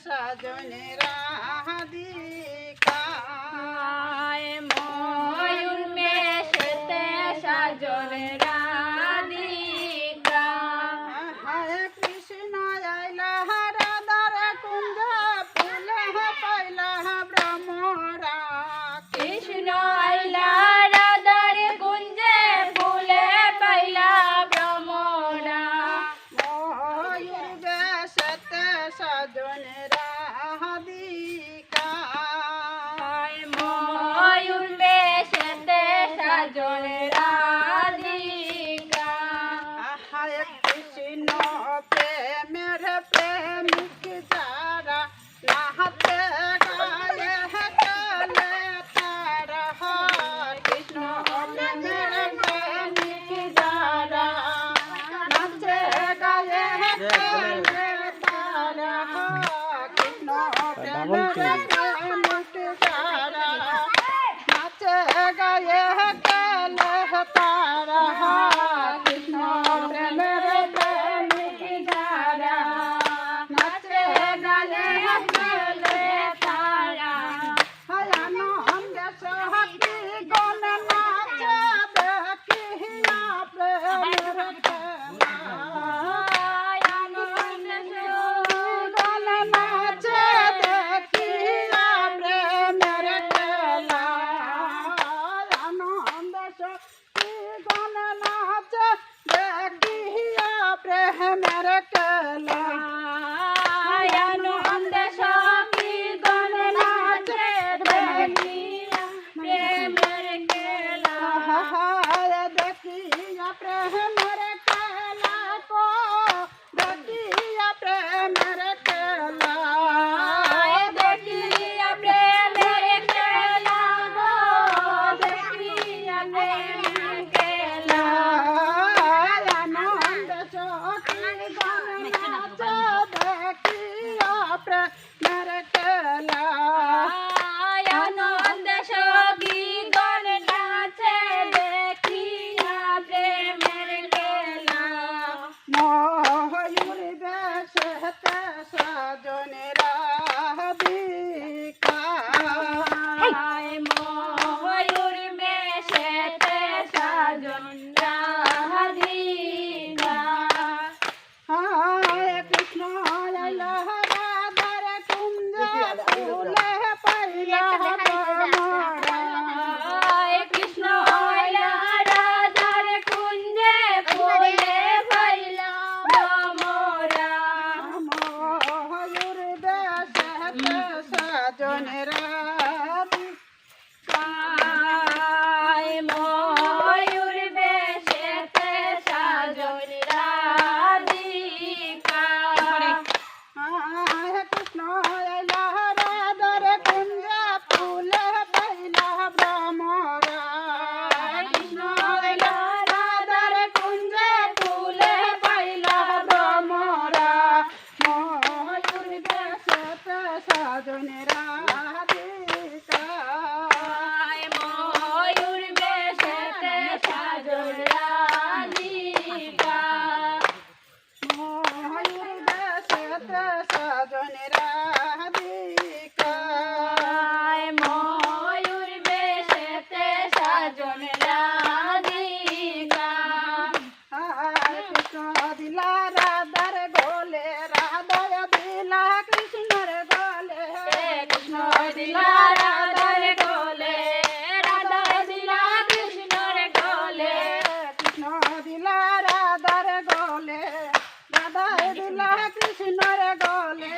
সাজনে রাধিকা ময়ূর বেশেতে সাজনে রাধিকা হরে কৃষ্ণ আইলা রাধার কুঞ্জ ফুলে পাইলা ভ্রমরা কৃষ্ণ আইলা রাধার কুঞ্জে ফুলে পাইলা ভ্রমরা ময়ূর বেশেতে সাজনে রাধিকা ময়ূর বেশেতে সাজনে রাধিকা হরে কৃষ্ণ প্রেমের প্রেমিক যারা নাচে গায়ে কালে তারা কৃষ্ণ প্রেমের প্রেমিক যারা নাচে গায়ে কালে তারা কৃষ্ণ প্রেমের প্রেমিক যারা নাচে গায়ে কালে তারা কৃষ্ণ প্রেমের প্রেমিক যারা নাচে গায়ে কালে তারা আনন্দ সহকি গণ নাচে দেখিয়া প্রেমের খেলা গণ নাচে দেখিয়া প্রেমের খেলা আনন্দ সখী গণ নাচে দেখিয়া প্রেমের খেলা আনন্দ সখী গণ নাচে দেখিয়া প্রেমের খেলা দেখিয়া প্রেমের খেলা কো দেখিয়া প্রেমের খেলা দেখিয়া প্রেমের খেলা গো দেখিয়া প্রেমের খেলা আনন্দ সখী গণ নাচে দেখিয়া প্রেমের খেলা আনন্দ সখী গণ নাচে দেখিয়া প্রেমের খেলা ময়ূর বেশেতে সাজনে রাধিকা ময়ূর বেশেতে সাজন রাধিকা হরে কৃষ্ণ আইলা রাধার কুঞ্জে ফুলে পাইলা ভ্রমরা কৃষ্ণ আইলা রাধার কুঞ্জে ফুলে পাইলা ভ্রমরা ময়ূর বেশেতে সাজনে রাধিকা ময়ূর বেশেতে সাজন রাধিকা হরে কৃষ্ণ আইলা রাধার কুঞ্জে ফুলে পাইলা ভ্রমরা কৃষ্ণ আইলা রাধার কুঞ্জে ফুলে পাইলা ভ্রমরা ময়ূর বেশেতে সাজনে রাধিকা ময়ূর বেশেতে সাজন রাধিকা ময়ূর বেশেতে সাজনে রাধিকা ময়ূর বেশেতে সাজন রাধিকা হরে কৃষ্ণ দিলা রাধার গোলে রাধায় দিলা কৃষ্ণর গোলে কৃষ্ণ দিলা রাধার গোলে রাধা দিলা কৃষ্ণর গোলে কৃষ্ণ দিলা রাধার গোলে রাধায় দিলা কৃষ্ণর গোলে